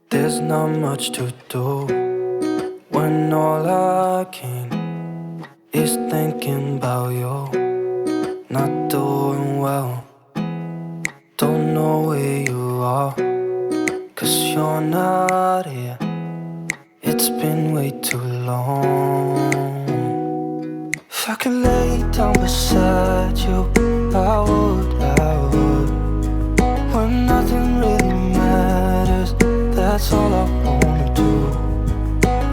There's not much to do when all I can is thinking about you. Not doing well, don't know where you are, 'cause you're not here. It's been way too long. If I could lay down beside you, I would, when nothing really matters, that's all I wanna do.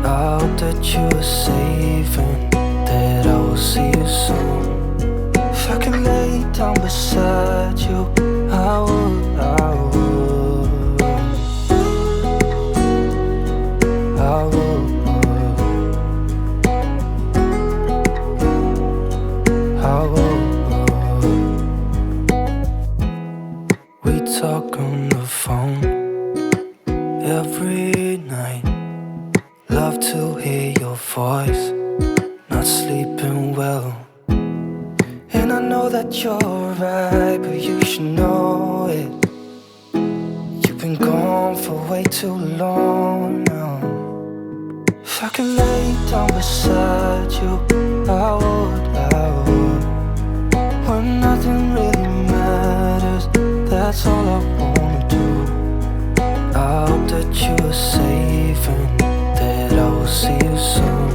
I hope that you are safe and that I will see you soon. If I could lay down beside you, I would, I would, I would, I would. We talk on the phone every night. Love to hear your voice, not sleeping well. And I know that you're right, but you should know it. You've been gone for way too long now. If I could lay down beside you, I would, I would. When nothing really matters, that's all I wanna do. I hope that you are safe and that I will see you soon.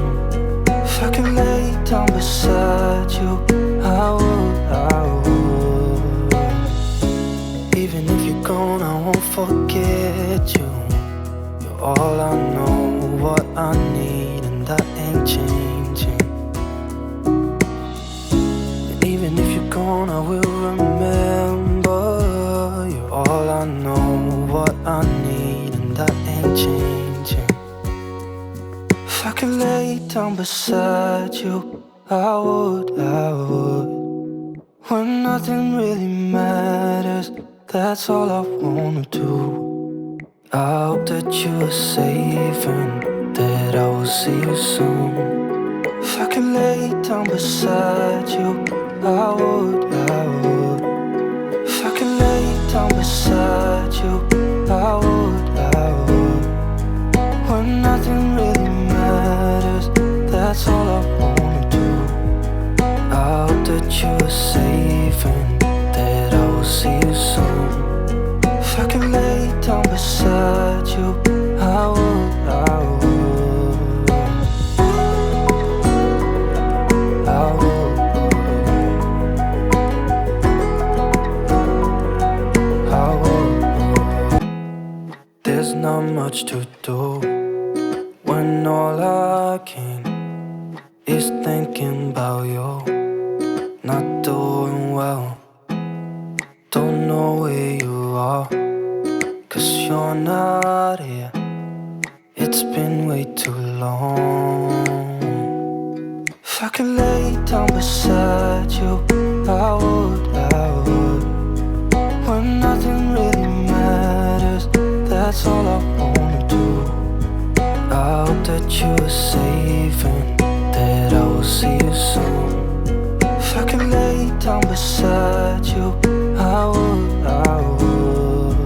If I could lay down beside you, I would, I would. Even if you're gone, I won't forget you. You're all I know, what I need, and that ain't changing. And even if you're gone, I will remember. You're all I know, what I need, and that ain't changing. If I could lay down beside you, I would, I would. When nothing really matters, that's all I wanna do. I hope that you are safe and that I will see you soon. If I could lay down beside you, I would, I would. If I could lay down beside you, I would, I would. When nothing really matters, that's all I wanna do. I hope that you are safe and that I will see you soon. If I could lay down beside you, I would, I would, I would, I would. There's not much to do when all I can is thinking about you. Not doing well, don't know where you are, 'cause you're not here. It's been way too long. If I could lay down beside you, I would, I would. When nothing really matters, that's all I wanna do. I hope that you are safe and that I will see you soon. If I could lay down beside you, I would, I would,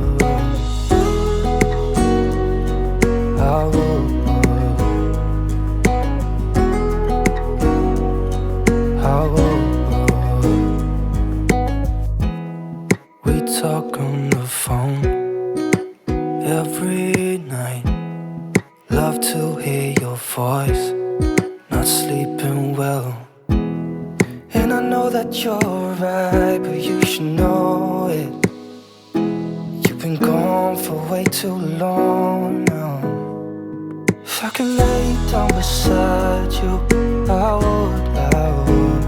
I would, I would. We talk on the phone every night. Love to hear your voice, not sleeping well. And I know that you're right, but you should know it. You've been gone for way too long now. If I could lay down beside you, I would, I would.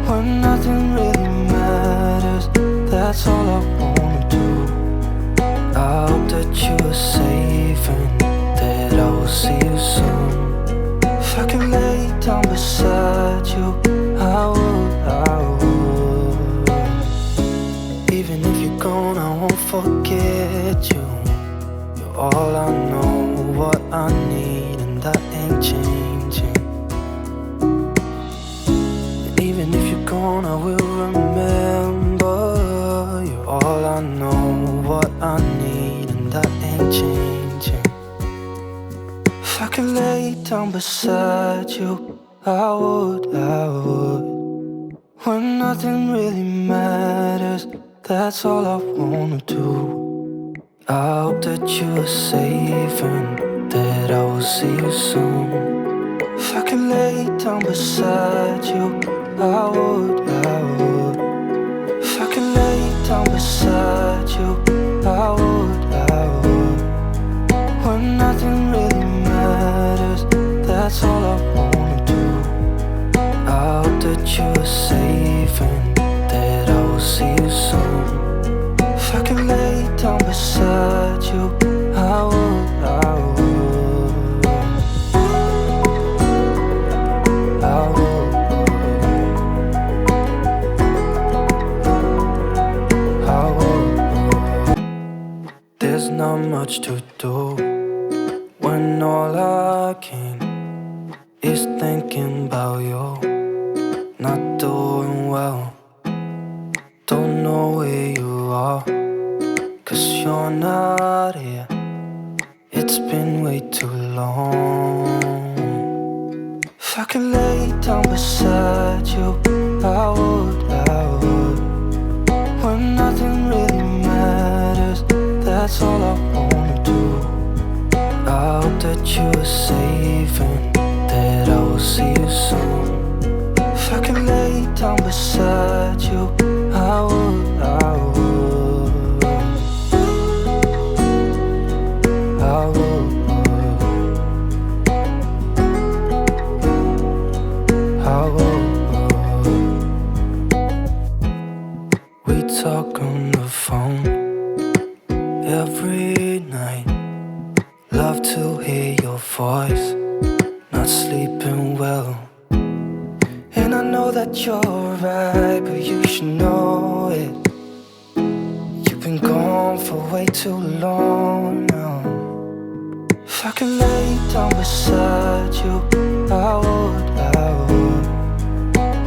When nothing really matters, that's all I wanna do. I hope that you are safe and that I will see you soon. If I could lay down beside you, I would, I would. Even if you're gone, I won't forget you. You're all I know, what I need, and that ain't changing. And even if you're gone, I will remember. You're all I know, what I need, and that ain't changing. changing. If I could lay down beside you, I would. When nothing really matters, that's all I wanna do. I hope that you are safe and that I will see you soon. If I could lay down beside you, I would. If I could lay down beside you, I would. When nothing really matters, that's all I wanna do. I hope that you are safe and that I will see you soon. If I could lay down beside you, I would. I would. There's not much to do when all I can is thinking about you. Not doing well, don't know where you are, 'cause you're not here. It's been way too long. If I could lay down beside you, I would. When nothing really matters, that's all I wanna do. I hope that you are safe and that I will see you soon. If I could lay down beside you, I would. I would. I would. I would. We talk on the phone every night. Love to hear your voice. Not sleeping well, and I know that you're right, but you should know it. You've been gone for way too long now. If I could lay down beside you, I would.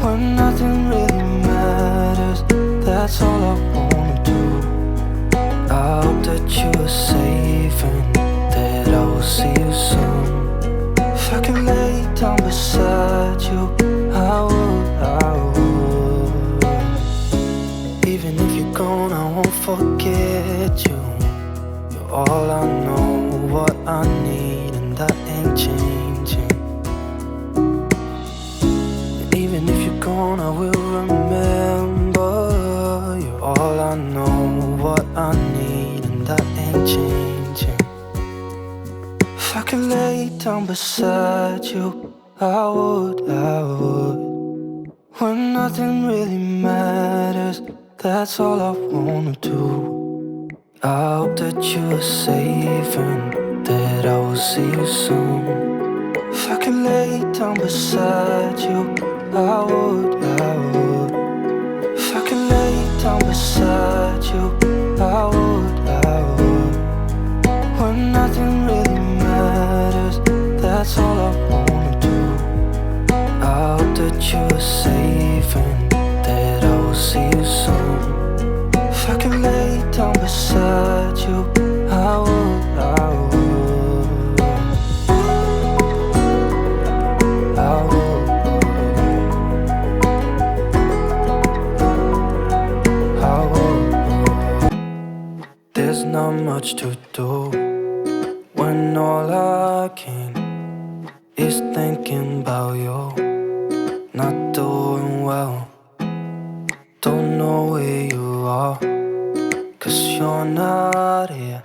When nothing really matters, that's all I wanna do. I hope that you are safe and that I will see you soon. If I could lay down beside you, I would. Even if you're gone, I won't forget you. You're all I know, what I need, and that ain't changing. And even if you're gone, I will remember. You're all I know, what I need, and that ain't changing. If I could lay down beside you, I would. When nothing really matters, that's all I wanna do. I hope that you are safe and that I will see you soon. If I could lay down beside you, I would. If I could lay down beside you, I would. When nothing really matters, that's all I wanna do. I hope that you are safe and that I will see you soon. If I could lay down beside you, I would. I would. I would. I would. There's not much to do when all I can is thinking about you. Not doing well, don't know where you are, 'cause you're not here.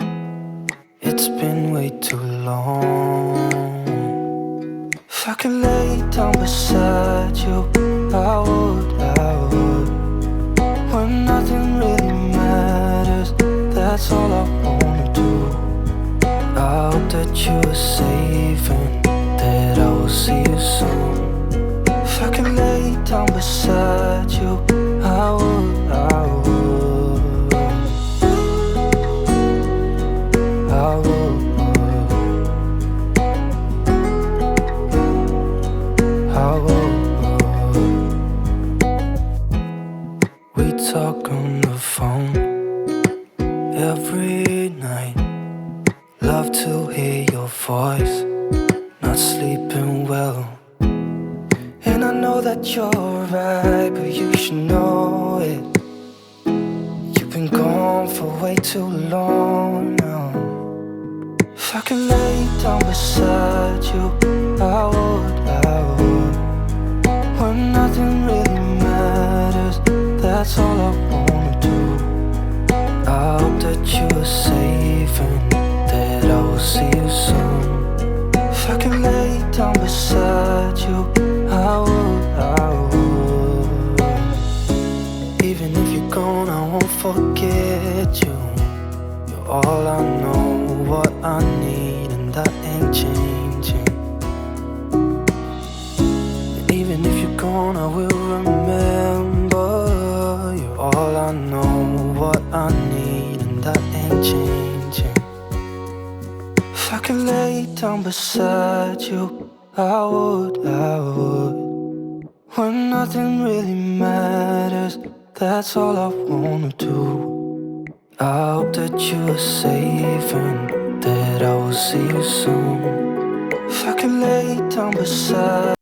It's been way too long. If I could lay down beside you, I would. When nothing really matters, that's all I wanna do. I hope that you are safe and that I will see you soon. If I could lay down beside you, I would. I would. I would. I would. We talk on the phone every night. love to hear your voice. Not sleeping well, and I know that you're right, but you should know it. You've been gone for way too long now. If I could lay down beside you, I would. When nothing really matters, that's all I wanna do. I hope that you are safe and that I will see you soon. If I could lay down beside you, I would. Even if you're gone, I won't forget you. You're all I know, what I need, and that ain't changing. And even if you're gone, I will remember. You're all I know, what I need, and that ain't changing. If I could lay down beside you, I would. When nothing really matters, that's all I wanna do. I hope that you are safe and that I will see you soon. If I could lay down beside